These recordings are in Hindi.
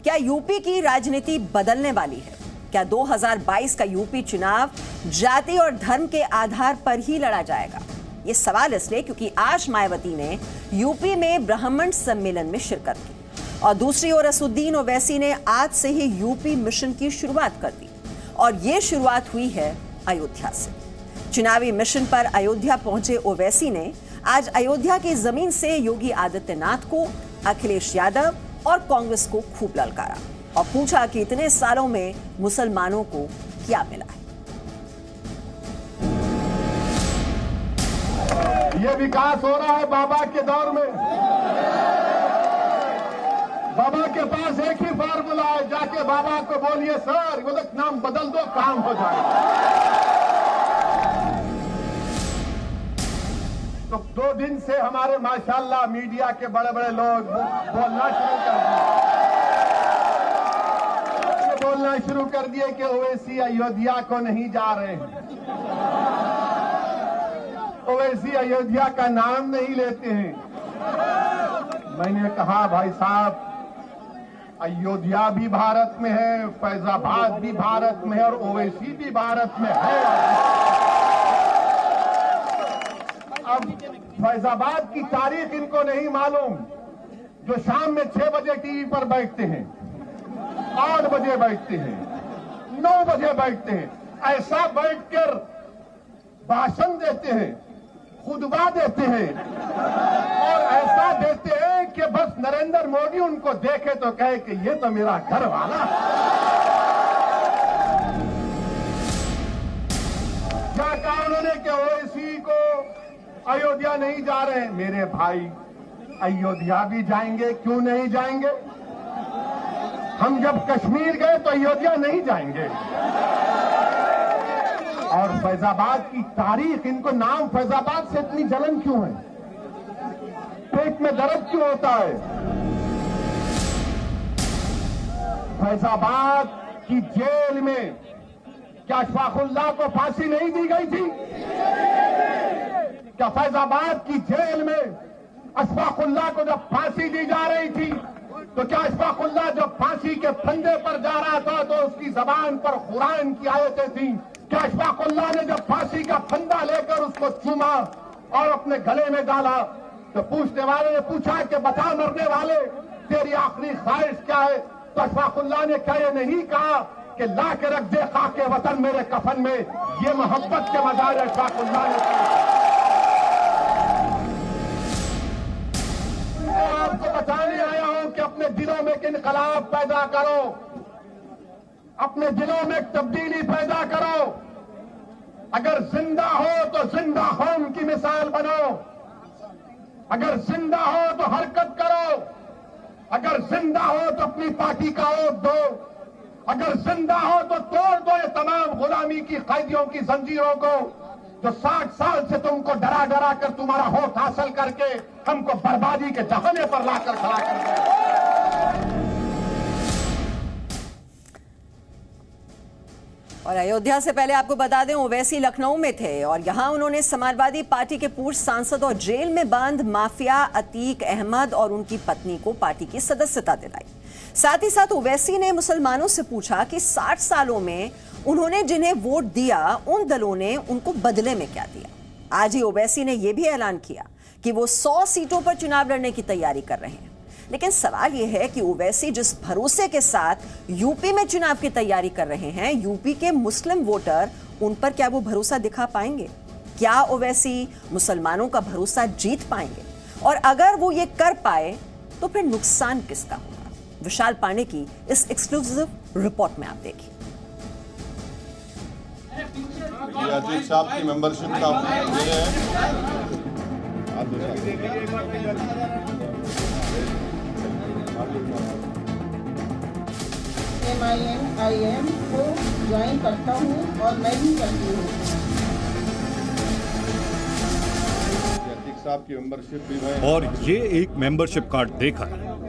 क्या यूपी की राजनीति बदलने वाली है? क्या 2022 का यूपी चुनाव जाति और धर्म के आधार पर ही लड़ा जाएगा? ये सवाल इसलिए क्योंकि आज मायावती ने यूपी में ब्राह्मण सम्मेलन में शिरकत की और दूसरी ओर असदुद्दीन ओवैसी ने आज से ही यूपी मिशन की शुरुआत कर दी और ये शुरुआत हुई है अयोध्या से। चुनावी मिशन पर अयोध्या पहुंचे ओवैसी ने आज अयोध्या की जमीन से योगी आदित्यनाथ को, अखिलेश यादव और कांग्रेस को खूब ललकारा और पूछा कि इतने सालों में मुसलमानों को क्या मिला है। ये विकास हो रहा है बाबा के दौर में। बाबा के पास एक ही फार्मूला है, जाके बाबा को बोलिए सर वो नाम बदल दो, काम हो जाएगा। तो 2 दिन से हमारे माशाल्लाह मीडिया के बड़े बड़े लोग बोलना शुरू कर दिए कि ओवैसी अयोध्या को नहीं जा रहे हैं, ओवैसी अयोध्या का नाम नहीं लेते हैं। मैंने कहा भाई साहब, अयोध्या भी भारत में है, फैजाबाद भी भारत में है और ओवैसी भी भारत में है। अब फैजाबाद की तारीख इनको नहीं मालूम, जो शाम में 6 बजे टीवी पर बैठते हैं, 8 बजे बैठते हैं, 9 बजे बैठते हैं, ऐसा बैठकर भाषण देते हैं, खुतबा देते हैं और ऐसा देते हैं कि बस नरेंद्र मोदी उनको देखे तो कहे कि ये तो मेरा घर वाला। क्या कहा उन्होंने कि ओवैसी को अयोध्या नहीं जा रहे हैं। मेरे भाई अयोध्या भी जाएंगे, क्यों नहीं जाएंगे? हम जब कश्मीर गए तो अयोध्या नहीं जाएंगे। और फैजाबाद की तारीख, इनको नाम फैजाबाद से इतनी जलन क्यों है? पेट में दर्द क्यों होता है? फैजाबाद की जेल में क्या अशफाकुल्लाह को फांसी नहीं दी गई थी? क्या फैजाबाद की जेल में अशफाकुल्लाह को जब फांसी दी जा रही थी तो क्या अशफाकुल्लाह जब फांसी के फंदे पर जा रहा था तो उसकी जबान पर कुरान की आयतें थी? क्या अशफाकुल्लाह ने जब फांसी का फंदा लेकर उसको चूमा और अपने गले में डाला तो पूछने वाले ने पूछा कि बता मरने वाले, तेरी आखिरी ख्वाहिश क्या है? तो अशफाकुल्लाह ने क्या ये नहीं कहा कि ला के रख दे खाके वतन मेरे कफन में? ये मोहब्बत के मजार अशफाकुल्लाह ने। आपको बताने आया हूं कि अपने दिलों में एक इनकलाब पैदा करो, अपने दिलों में एक तब्दीली पैदा करो। अगर जिंदा हो तो जिंदा कौम की मिसाल बनो, अगर जिंदा हो तो हरकत करो, अगर जिंदा हो तो अपनी पार्टी का वोट दो, अगर जिंदा हो तो तोड़ दो ये तमाम गुलामी की कैदियों की जंजीरों को जो 60 साल से तुमको डरा डरा कर तुम्हारा होठ हासिल करके हमको बर्बादी के दहाने पर लाकर खड़ा कर दिया। और अयोध्या से पहले आपको बता दें, ओवैसी लखनऊ में थे और यहां उन्होंने समाजवादी पार्टी के पूर्व सांसद और जेल में बंद माफिया अतीक अहमद और उनकी पत्नी को पार्टी की सदस्यता दिलाई। साथ ही साथ ओवैसी ने मुसलमानों से पूछा कि 60 सालों में उन्होंने जिन्हें वोट दिया उन दलों ने उनको बदले में क्या दिया। आज ही ओवैसी ने यह भी ऐलान किया कि वो 100 सीटों पर चुनाव लड़ने की तैयारी कर रहे हैं। लेकिन सवाल यह है कि ओवैसी जिस भरोसे के साथ यूपी में चुनाव की तैयारी कर रहे हैं, यूपी के मुस्लिम वोटर उन पर क्या वो भरोसा दिखा पाएंगे? क्या ओवैसी मुसलमानों का भरोसा जीत पाएंगे? और अगर वो ये कर पाए तो फिर नुकसान किसका होगा? विशाल पांडे की इस एक्सक्लूसिव रिपोर्ट में आप देखिए। अतीक साहब की मेंबरशिप का ये MIM को ज्वाइन करता हूँ और मैं भी करती हूँ। अतीक साहब की मेंबरशिप भी है। और ये एक मेंबरशिप कार्ड देखा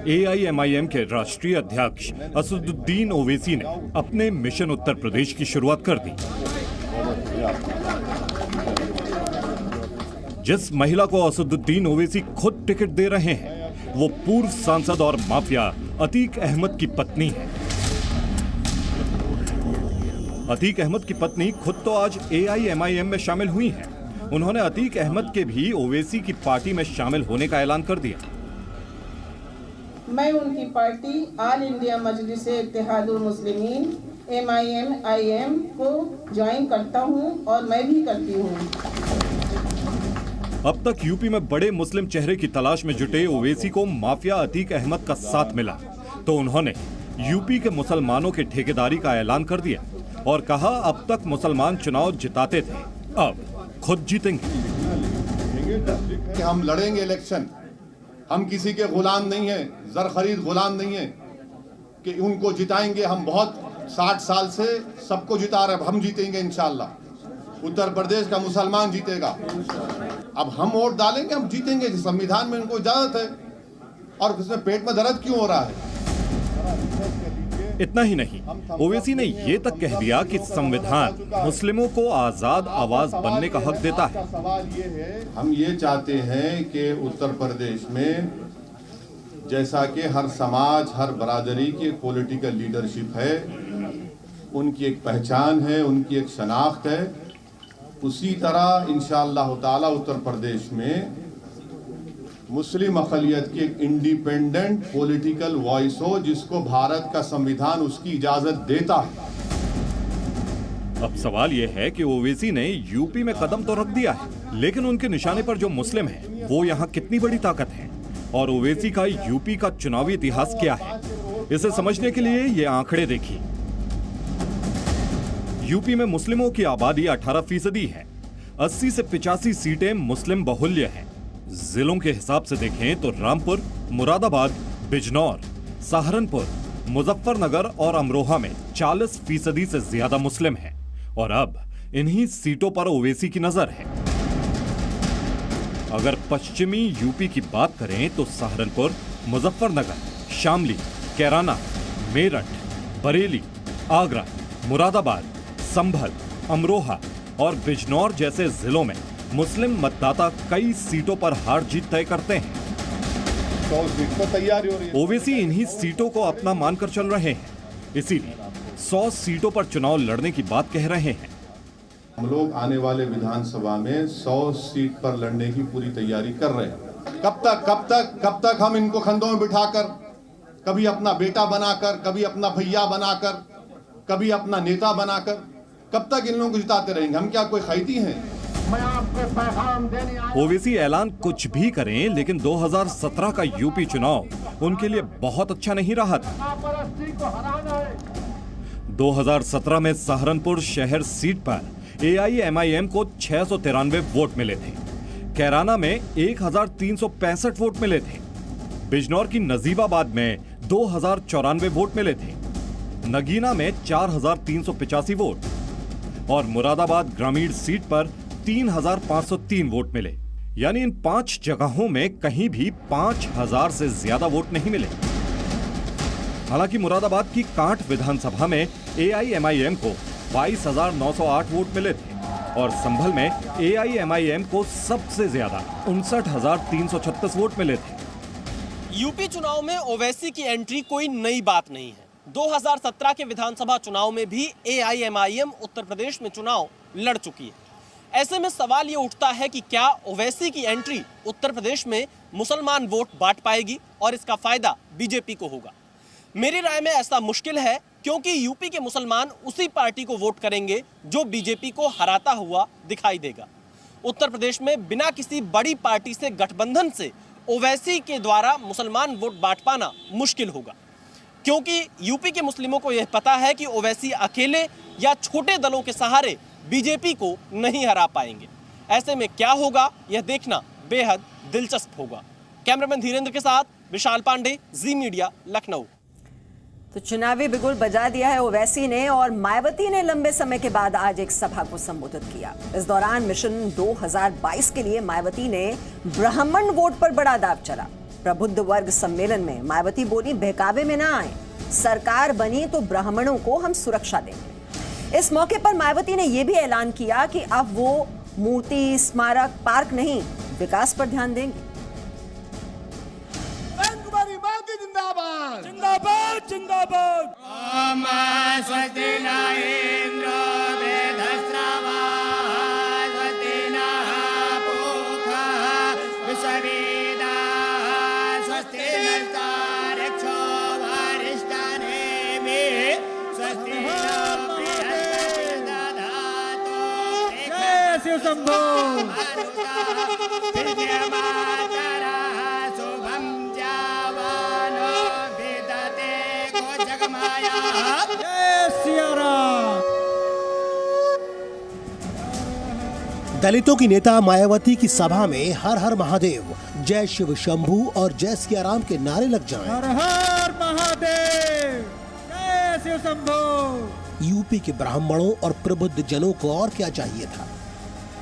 AIMIM के राष्ट्रीय अध्यक्ष असदुद्दीन ओवैसी ने अपने मिशन उत्तर प्रदेश की शुरुआत कर दी। जिस महिला को असदुद्दीन ओवैसी खुद टिकट दे रहे हैं वो पूर्व सांसद और माफिया अतीक अहमद की पत्नी है। अतीक अहमद की पत्नी खुद तो आज AIMIM में शामिल हुई हैं। उन्होंने अतीक अहमद के भी ओवैसी की पार्टी में शामिल होने का ऐलान कर दिया। मैं उनकी party all India मजलिस-ए Ittehadul Muslimeen MIM को ज्वाइन करता हूं और मैं भी करती हूं। अब तक यूपी में बड़े मुस्लिम चेहरे की तलाश में जुटे ओवैसी को माफिया अतीक अहमद का साथ मिला तो उन्होंने यूपी के मुसलमानों के ठेकेदारी का ऐलान कर दिया और कहा अब तक मुसलमान चुनाव जिताते थे, अब खुद जीतेंगे। कि हम लड़ेंगे इलेक्शन, हम किसी के गुलाम नहीं हैं, जर खरीद गुलाम नहीं है कि उनको जिताएंगे। हम बहुत 60 साल से सबको जिता रहे, हम जीतेंगे इंशाल्लाह। उत्तर प्रदेश का मुसलमान जीतेगा। अब हम वोट डालेंगे, हम जीतेंगे। संविधान में उनको इजाजत है और उसमें पेट में दर्द क्यों हो रहा है? इतना ही नहीं, ओवैसी ने ये तक कह दिया कि संविधान मुस्लिमों को आजाद आवाज बनने का हक देता है। सवाल ये है, हम ये चाहते हैं कि उत्तर प्रदेश में जैसा कि हर समाज, हर बरादरी की एक पॉलिटिकल लीडरशिप है, उनकी एक पहचान है, उनकी एक शनाख्त है, उसी तरह इंशाअल्लाह ताला उत्तर प्रदेश में मुस्लिम अक़लियत की एक इंडिपेंडेंट पॉलिटिकल वॉइस हो, जिसको भारत का संविधान उसकी इजाजत देता है। अब सवाल यह है कि ओवैसी ने यूपी में कदम तो रख दिया है, लेकिन उनके निशाने पर जो मुस्लिम हैं, वो यहाँ कितनी बड़ी ताकत है और ओवैसी का यूपी का चुनावी इतिहास क्या है, इसे समझने के लिए ये आंकड़े देखिए। यूपी में मुस्लिमों की आबादी 18% है। 80 से 85 सीटें मुस्लिम बहुल्य हैं। जिलों के हिसाब से देखें तो रामपुर, मुरादाबाद, बिजनौर, सहारनपुर, मुजफ्फरनगर और अमरोहा में 40% से ज्यादा मुस्लिम हैं और अब इन्हीं सीटों पर ओवैसी की नजर है। अगर पश्चिमी यूपी की बात करें तो सहारनपुर, मुजफ्फरनगर, शामली, कैराना, मेरठ, बरेली, आगरा, मुरादाबाद, संभल, अमरोहा और बिजनौर जैसे जिलों में मुस्लिम मतदाता कई सीटों पर हार जीत तय करते हैं। 100 सीट पर तैयारी हो रही है। ओवैसी इन्हीं सीटों को अपना मानकर चल रहे हैं, इसीलिए 100 सीटों पर चुनाव लड़ने की बात कह रहे हैं। हम लोग आने वाले विधानसभा में 100 सीट पर लड़ने की पूरी तैयारी कर रहे हैं। कब तक हम इनको कंधों में बिठाकर, कभी अपना बेटा बनाकर, कभी अपना भैया बनाकर, कभी अपना नेता बनाकर, कब तक इन लोगों को जिताते रहेंगे? हम क्या कोई खैती हैं? मैं आपको पैगाम देने आया। ओवैसी ऐलान कुछ भी करें, लेकिन 2017 का यूपी चुनाव उनके लिए बहुत अच्छा नहीं रहा था। परस्ती को हराना है। 2017 में सहारनपुर शहर सीट पर AIMIM को 693 वोट मिले थे। कैराना में 1365 वोट मिले थे। बिजनौर की नजीबाबाद में 2094 वोट मिले थे। नगीना में 4385 वोट और मुरादाबाद ग्रामीण सीट पर 3503 वोट मिले। यानी इन 5 जगहों में कहीं भी 5000 से ज्यादा वोट नहीं मिले। हालांकि मुरादाबाद की कांठ विधानसभा में AIMIM को 22,908 वोट मिले थे और संभल में AIMIM को सबसे ज्यादा 59,336 वोट मिले थे। यूपी चुनाव में ओवैसी की एंट्री कोई नई बात नहीं है। 2017 के विधानसभा चुनाव में भी AIMIM उत्तर प्रदेश में चुनाव लड़ चुकी है। ऐसे में सवाल ये उठता है कि क्या ओवैसी की एंट्री उत्तर प्रदेश में मुसलमान वोट बांट पाएगी और इसका फायदा बीजेपी को होगा? मेरी राय में ऐसा मुश्किल है, क्योंकि यूपी के मुसलमान उसी पार्टी को वोट करेंगे जो बीजेपी को हराता हुआ दिखाई देगा। उत्तर प्रदेश में बिना किसी बड़ी पार्टी से गठबंधन से ओवैसी के द्वारा मुसलमान वोट बांट पाना मुश्किल होगा, क्योंकि यूपी के मुस्लिमों को यह पता है कि ओवैसी अकेले या छोटे दलों के सहारे बीजेपी को नहीं हरा पाएंगे। ऐसे में क्या होगा, यह देखना बेहद दिलचस्प होगा। कैमरामैन धीरेन्द्र के साथ विशाल पांडे, जी मीडिया, लखनऊ। तो चुनावी बिगुल बजा दिया है ओवैसी ने और मायावती ने लंबे समय के बाद आज एक सभा को संबोधित किया। इस दौरान मिशन 2022 के लिए मायावती ने ब्राह्मण वोट पर बड़ा दाव चला। प्रबुद्ध वर्ग सम्मेलन में मायावती बोली, बहकावे में ना आए, सरकार बनी तो ब्राह्मणों को हम सुरक्षा देंगे। इस मौके पर मायावती ने यह भी ऐलान किया कि अब वो मूर्ति, स्मारक, पार्क नहीं, विकास पर ध्यान देंगे। जिंदाबाद। जिंदाबाद जिंदाबाद। दलितों की नेता मायावती की सभा में हर हर महादेव, जय शिव शंभू और जय सियाराम के नारे लग जाएं। हर हर महादेव, जय शिव शंभू। यूपी के ब्राह्मणों और प्रबुद्ध जनों को और क्या चाहिए था।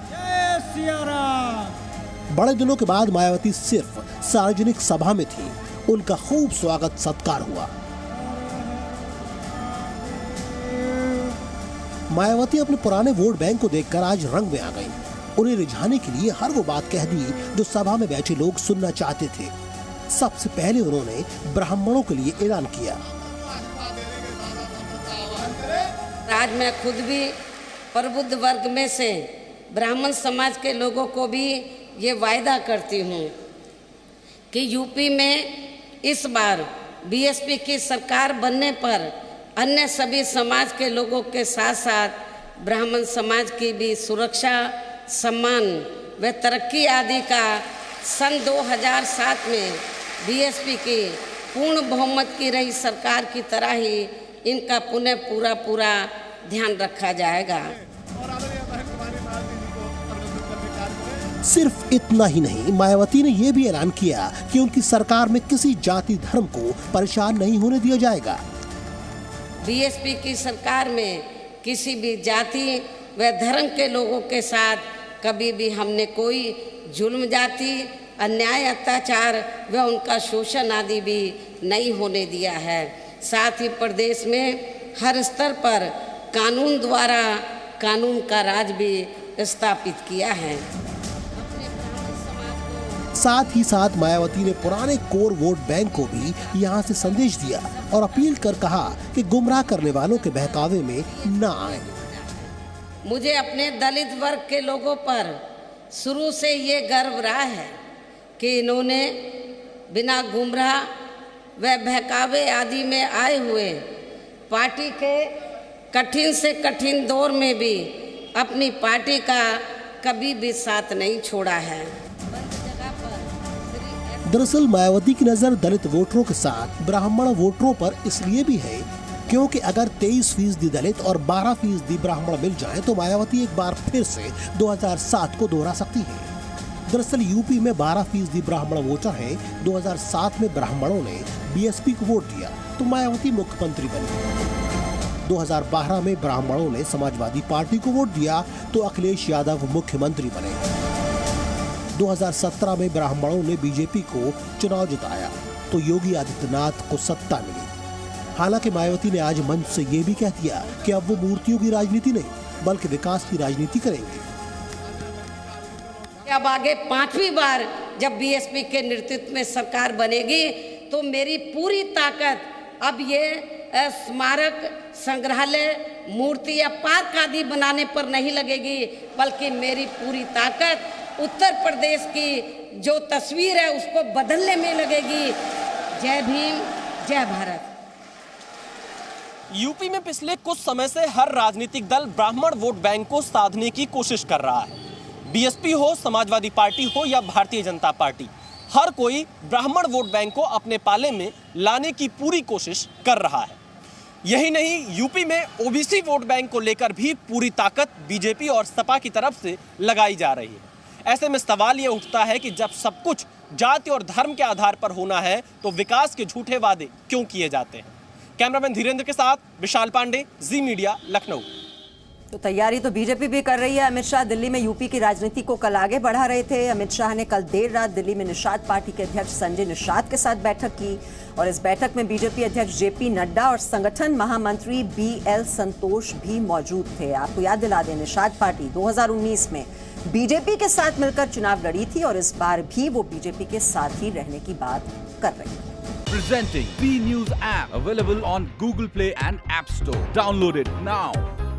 जय सियाराम। बड़े दिनों के बाद मायावती सिर्फ सार्वजनिक सभा में थी, उनका खूब स्वागत सत्कार हुआ। मायावती अपने पुराने वोट बैंक को देखकर आज रंग में आ गई। उन्हें रिझाने के लिए हर वो बात कह दी जो सभा में बैठे लोग सुनना चाहते थे। सबसे पहले उन्होंने ब्राह्मणों के लिए ऐलान किया। आज मैं खुद भी प्रबुद्ध वर्ग में से ब्राह्मण समाज के लोगों को भी ये वायदा करती हूँ कि यूपी में इस बार बीएसपी की सरकार बनने पर अन्य सभी समाज के लोगों के साथ साथ ब्राह्मण समाज की भी सुरक्षा, सम्मान व तरक्की आदि का सन 2007 में बीएसपी की पूर्ण बहुमत की रही सरकार की तरह ही इनका पुनः पूरा ध्यान रखा जाएगा। सिर्फ इतना ही नहीं, मायावती ने यह भी ऐलान किया कि उनकी सरकार में किसी जाति धर्म को परेशान नहीं होने दिया जाएगा। बीएसपी की सरकार में किसी भी जाति व धर्म के लोगों के साथ कभी भी हमने कोई जुल्म जाति, अन्याय, अत्याचार व उनका शोषण आदि भी नहीं होने दिया है। साथ ही प्रदेश में हर स्तर पर कानून द्वारा कानून का राज भी स्थापित किया है। साथ ही साथ मायावती ने पुराने कोर वोट बैंक को भी यहां से संदेश दिया और अपील कर कहा कि गुमराह करने वालों के बहकावे में न आए। मुझे अपने दलित वर्ग के लोगों पर शुरू से ये गर्व रहा है कि इन्होंने बिना गुमराह व बहकावे आदि में आए हुए पार्टी के कठिन से कठिन दौर में भी अपनी पार्टी का कभी भी साथ नहीं छोड़ा है। दरअसल मायावती की नजर दलित वोटरों के साथ ब्राह्मण वोटरों पर इसलिए भी है क्योंकि अगर 23% दलित और 12% ब्राह्मण मिल जाएं तो मायावती एक बार फिर से 2007 को दोहरा सकती है। दरअसल यूपी में 12% ब्राह्मण वोटर हैं। 2007 में ब्राह्मणों ने बीएसपी को वोट दिया तो मायावती मुख्यमंत्री बनी। 2012 में ब्राह्मणों ने समाजवादी पार्टी को वोट दिया तो अखिलेश यादव मुख्यमंत्री बने। 2017 में ब्राह्मणों ने बीजेपी को चुनाव जिताया तो योगी आदित्यनाथ को सत्ता मिली। हालांकि मायावती ने आज मंच से ये भी कह दिया कि अब वो मूर्तियों की राजनीति नहीं बल्कि विकास की राजनीति करेंगे। अब आगे 5वीं बार जब बीएसपी के नेतृत्व में सरकार बनेगी तो मेरी पूरी ताकत अब ये स्मारक, संग्रहालय, मूर्ति या पार्क आदि बनाने पर नहीं लगेगी बल्कि मेरी पूरी ताकत उत्तर प्रदेश की जो तस्वीर है उसको बदलने में लगेगी। जय भीम, जय भारत। यूपी में पिछले कुछ समय से हर राजनीतिक दल ब्राह्मण वोट बैंक को साधने की कोशिश कर रहा है। बीएसपी हो, समाजवादी पार्टी हो या भारतीय जनता पार्टी, हर कोई ब्राह्मण वोट बैंक को अपने पाले में लाने की पूरी कोशिश कर रहा है। यही नहीं, यूपी में ओबीसी वोट बैंक को लेकर भी पूरी ताकत बीजेपी और सपा की तरफ से लगाई जा रही है। ऐसे में सवाल ये उठता है कि जब सब कुछ जाति और धर्म के आधार पर होना है तो विकास के झूठे वादे क्यों किए जाते हैं। कैमरामैन धीरेन्द्र के साथ विशाल पांडे, जी मीडिया, लखनऊ। तो तैयारी तो बीजेपी भी कर रही है। अमित शाह दिल्ली में यूपी की राजनीति को कल आगे बढ़ा रहे थे। अमित शाह ने कल देर रात दिल्ली में निषाद पार्टी के अध्यक्ष संजय निषाद के साथ बैठक की और इस बैठक में बीजेपी अध्यक्ष जेपी नड्डा और संगठन महामंत्री बीएल संतोष भी मौजूद थे। आपको याद दिला दें, निषाद पार्टी 2019 में बीजेपी के साथ मिलकर चुनाव लड़ी थी और इस बार भी वो बीजेपी के साथ ही रहने की बात कर रही है। Presenting B News app, available on Google Play and App Store. Download it now.